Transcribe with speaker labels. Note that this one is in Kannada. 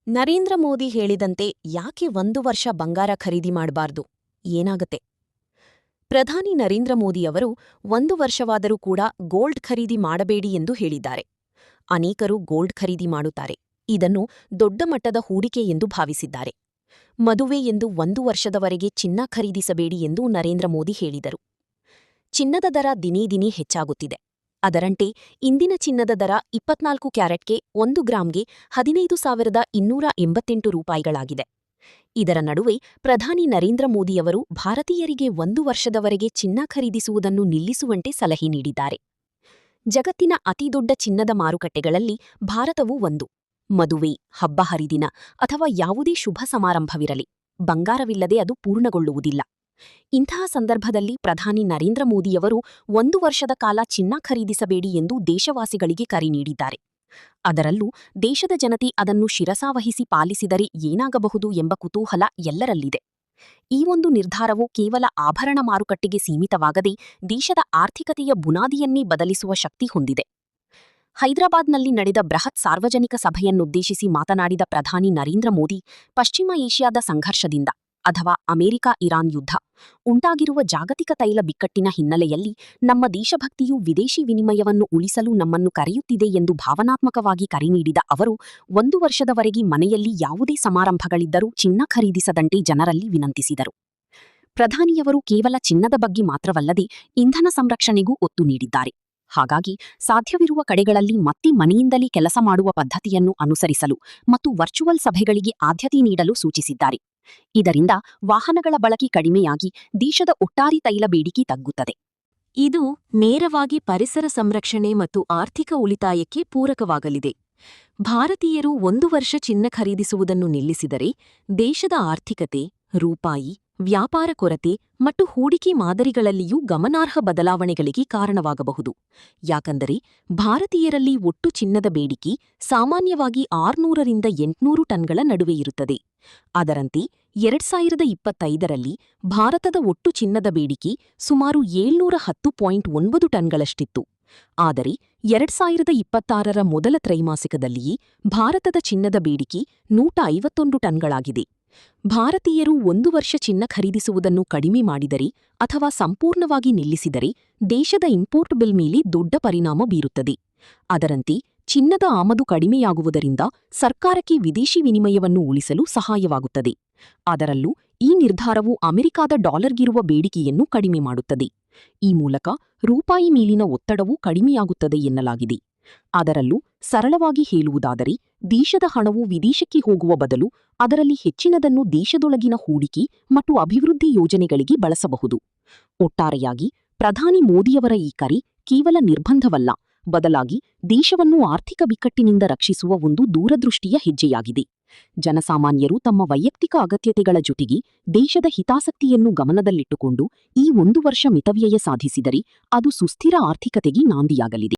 Speaker 1: ನರೇಂದ್ರ ಮೋದಿ ಹೇಳಿದಂತೆ ಯಾಕೆ 1 ವರ್ಷ ಬಂಗಾರ ಖರೀದಿ ಮಾಡಬಾರ್ದು? ಏನಾಗತ್ತೆ? ಪ್ರಧಾನಿ ನರೇಂದ್ರ ಮೋದಿಯವರು 1 ವರ್ಷವಾದರೂ ಕೂಡ ಗೋಲ್ಡ್ ಖರೀದಿ ಮಾಡಬೇಡಿ ಎಂದು ಹೇಳಿದ್ದಾರೆ. ಅನೇಕರು ಗೋಲ್ಡ್ ಖರೀದಿ ಮಾಡುತ್ತಾರೆ. ಇದನ್ನು ದೊಡ್ಡ ಮಟ್ಟದ ಹೂಡಿಕೆ ಎಂದು ಭಾವಿಸಿದ್ದಾರೆ. ಮದುವೆ ಎಂದು 1 ವರ್ಷದವರೆಗೆ ಚಿನ್ನ ಖರೀದಿಸಬೇಡಿ ಎಂದು ನರೇಂದ್ರ ಮೋದಿ ಹೇಳಿದರು. ಚಿನ್ನದ ದರ ದಿನೇ ದಿನೇ ಹೆಚ್ಚಾಗುತ್ತಿದೆ. ಅದರಂತೆ ಇಂದಿನ ಚಿನ್ನದ ದರ 24 ಕ್ಯಾರೆಟ್ಗೆ 1 ಗ್ರಾಂಗೆ 15,288 ರೂಪಾಯಿಗಳಾಗಿದೆ. ಇದರ ನಡುವೆ ಪ್ರಧಾನಿ ನರೇಂದ್ರ ಮೋದಿಯವರು ಭಾರತೀಯರಿಗೆ 1 ವರ್ಷದವರೆಗೆ ಚಿನ್ನ ಖರೀದಿಸುವುದನ್ನು ನಿಲ್ಲಿಸುವಂತೆ ಸಲಹೆ ನೀಡಿದ್ದಾರೆ. ಜಗತ್ತಿನ ಅತಿದೊಡ್ಡ ಚಿನ್ನದ ಮಾರುಕಟ್ಟೆಗಳಲ್ಲಿ ಭಾರತವೂ ಒಂದು. ಮದುವೆ, ಹಬ್ಬ ಹರಿದಿನ ಅಥವಾ ಯಾವುದೇ ಶುಭ ಸಮಾರಂಭವಿರಲಿ, ಬಂಗಾರವಿಲ್ಲದೆ ಅದು ಪೂರ್ಣಗೊಳ್ಳುವುದಿಲ್ಲ. ಇಂತಹ ಸಂದರ್ಭದಲ್ಲಿ ಪ್ರಧಾನಿ ನರೇಂದ್ರ ಮೋದಿಯವರು 1 ವರ್ಷದ ಕಾಲ ಚಿನ್ನ ಖರೀದಿಸಬೇಡಿ ಎಂದು ದೇಶವಾಸಿಗಳಿಗೆ ಕರೆ ನೀಡಿದ್ದಾರೆ. ಅದರಲ್ಲೂ ದೇಶದ ಜನತೆ ಅದನ್ನು ಶಿರಸಾವಹಿಸಿ ಪಾಲಿಸಿದರೆ ಏನಾಗಬಹುದು ಎಂಬ ಕುತೂಹಲ ಎಲ್ಲರಲ್ಲಿದೆ. ಈ ಒಂದು ನಿರ್ಧಾರವು ಕೇವಲ ಆಭರಣ ಮಾರುಕಟ್ಟೆಗೆ ಸೀಮಿತವಾಗದೆ ದೇಶದ ಆರ್ಥಿಕತೆಯ ಬುನಾದಿಯನ್ನೇ ಬದಲಿಸುವ ಶಕ್ತಿ ಹೊಂದಿದೆ. ಹೈದರಾಬಾದ್ನಲ್ಲಿ ನಡೆದ ಬೃಹತ್ ಸಾರ್ವಜನಿಕ ಸಭೆಯನ್ನುದ್ದೇಶಿಸಿ ಮಾತನಾಡಿದ ಪ್ರಧಾನಿ ನರೇಂದ್ರ ಮೋದಿ, ಪಶ್ಚಿಮ ಏಷ್ಯಾದ ಸಂಘರ್ಷದಿಂದ ಅಥವಾ ಅಮೆರಿಕ-ಇರಾನ್ ಯುದ್ಧ ಉಂಟಾಗಿರುವ ಜಾಗತಿಕ ತೈಲ ಬಿಕ್ಕಟ್ಟಿನ ಹಿನ್ನೆಲೆಯಲ್ಲಿ ನಮ್ಮ ದೇಶಭಕ್ತಿಯು ವಿದೇಶಿ ವಿನಿಮಯವನ್ನು ಉಳಿಸಲು ನಮ್ಮನ್ನು ಕರೆಯುತ್ತಿದೆ ಎಂದು ಭಾವನಾತ್ಮಕವಾಗಿ ಕರೆ ನೀಡಿದ ಅವರು 1 ವರ್ಷದವರೆಗೆ ಮನೆಯಲ್ಲಿ ಯಾವುದೇ ಸಮಾರಂಭಗಳಿದ್ದರೂ ಚಿನ್ನ ಖರೀದಿಸದಂತೆ ಜನರಲ್ಲಿ ವಿನಂತಿಸಿದರು. ಪ್ರಧಾನಿಯವರು ಕೇವಲ ಚಿನ್ನದ ಬಗ್ಗೆ ಮಾತ್ರವಲ್ಲದೆ ಇಂಧನ ಸಂರಕ್ಷಣೆಗೂ ಒತ್ತು ನೀಡಿದ್ದಾರೆ. ಹಾಗಾಗಿ ಸಾಧ್ಯವಿರುವ ಕಡೆಗಳಲ್ಲಿ ಮತ್ತೆ ಮನೆಯಿಂದಲೇ ಕೆಲಸ ಮಾಡುವ ಪದ್ಧತಿಯನ್ನು ಅನುಸರಿಸಲು ಮತ್ತು ವರ್ಚುವಲ್ ಸಭೆಗಳಿಗೆ ಆದ್ಯತೆ ನೀಡಲು ಸೂಚಿಸಿದ್ದಾರೆ. ಇದರಿಂದ ವಾಹನಗಳ ಬಳಕೆ ಕಡಿಮೆಯಾಗಿ ದೇಶದ ಒಟ್ಟಾರೆ ತೈಲ ಬೇಡಿಕೆ ತಗ್ಗುತ್ತದೆ.
Speaker 2: ಇದು ನೇರವಾಗಿ ಪರಿಸರ ಸಂರಕ್ಷಣೆ ಮತ್ತು ಆರ್ಥಿಕ ಉಳಿತಾಯಕ್ಕೆ ಪೂರಕವಾಗಲಿದೆ. ಭಾರತೀಯರು 1 ವರ್ಷ ಚಿನ್ನ ಖರೀದಿಸುವುದನ್ನು ನಿಲ್ಲಿಸಿದರೆ ದೇಶದ ಆರ್ಥಿಕತೆ, ರೂಪಾಯಿ, ವ್ಯಾಪಾರ ಕೊರತೆ ಮತ್ತು ಹೂಡಿಕೆ ಮಾದರಿಗಳಲ್ಲಿಯೂ ಗಮನಾರ್ಹ ಬದಲಾವಣೆಗಳಿಗೆ ಕಾರಣವಾಗಬಹುದು. ಯಾಕಂದರೆ ಭಾರತೀಯರಲ್ಲಿ ಒಟ್ಟು ಚಿನ್ನದ ಬೇಡಿಕೆ ಸಾಮಾನ್ಯವಾಗಿ 600ರಿಂದ 800 ಟನ್ಗಳ ನಡುವೆ ಇರುತ್ತದೆ. ಅದರಂತೆ 2025ರಲ್ಲಿ ಭಾರತದ ಒಟ್ಟು ಚಿನ್ನದ ಬೇಡಿಕೆ ಸುಮಾರು 710.9 ಟನ್ಗಳಷ್ಟಿತ್ತು. ಆದರೆ 2026ರ ಮೊದಲ ತ್ರೈಮಾಸಿಕದಲ್ಲಿಯೇ ಭಾರತದ ಚಿನ್ನದ ಬೇಡಿಕೆ 151 ಟನ್ಗಳಾಗಿದೆ. ಭಾರತೀಯರು 1 ವರ್ಷ ಚಿನ್ನ ಖರೀದಿಸುವುದನ್ನು ಕಡಿಮೆ ಮಾಡಿದರೆ ಅಥವಾ ಸಂಪೂರ್ಣವಾಗಿ ನಿಲ್ಲಿಸಿದರೆ ದೇಶದ ಇಂಪೋರ್ಟ್ ಬಿಲ್ ಮೇಲೆ ದೊಡ್ಡ ಪರಿಣಾಮ ಬೀರುತ್ತದೆ. ಅದರಂತೆ ಚಿನ್ನದ ಆಮದು ಕಡಿಮೆಯಾಗುವುದರಿಂದ ಸರ್ಕಾರಕ್ಕೆ ವಿದೇಶಿ ವಿನಿಮಯವನ್ನು ಉಳಿಸಲು ಸಹಾಯವಾಗುತ್ತದೆ. ಅದರಲ್ಲೂ ಈ ನಿರ್ಧಾರವು ಅಮೆರಿಕಾದ ಡಾಲರ್ಗಿರುವ ಬೇಡಿಕೆಯನ್ನು ಕಡಿಮೆ ಮಾಡುತ್ತದೆ. ಈ ಮೂಲಕ ರೂಪಾಯಿ ಮೇಲಿನ ಒತ್ತಡವೂ ಕಡಿಮೆಯಾಗುತ್ತದೆ ಎನ್ನಲಾಗಿದೆ. ಅದರಲ್ಲೂ ಸರಳವಾಗಿ ಹೇಳುವುದಾದರೆ ದೇಶದ ಹಣವು ವಿದೇಶಕ್ಕೆ ಹೋಗುವ ಬದಲು ಅದರಲ್ಲಿ ಹೆಚ್ಚಿನದನ್ನು ದೇಶದೊಳಗಿನ ಹೂಡಿಕೆ ಮತ್ತು ಅಭಿವೃದ್ಧಿ ಯೋಜನೆಗಳಿಗೆ ಬಳಸಬಹುದು. ಒಟ್ಟಾರೆಯಾಗಿ ಪ್ರಧಾನಿ ಮೋದಿಯವರ ಈ ಕರೆ ಕೇವಲ ನಿರ್ಬಂಧವಲ್ಲ, ಬದಲಾಗಿ ದೇಶವನ್ನು ಆರ್ಥಿಕ ಬಿಕ್ಕಟ್ಟಿನಿಂದ ರಕ್ಷಿಸುವ ಒಂದು ದೂರದೃಷ್ಟಿಯ ಹೆಜ್ಜೆಯಾಗಿದೆ. ಜನಸಾಮಾನ್ಯರು ತಮ್ಮ ವೈಯಕ್ತಿಕ ಅಗತ್ಯತೆಗಳ ಜೊತೆಗೆ ದೇಶದ ಹಿತಾಸಕ್ತಿಯನ್ನು ಗಮನದಲ್ಲಿಟ್ಟುಕೊಂಡು ಈ 1 ವರ್ಷ ಮಿತವ್ಯಯ ಸಾಧಿಸಿದರೆ ಅದು ಸುಸ್ಥಿರ ಆರ್ಥಿಕತೆಗೆ ನಾಂದಿಯಾಗಲಿದೆ.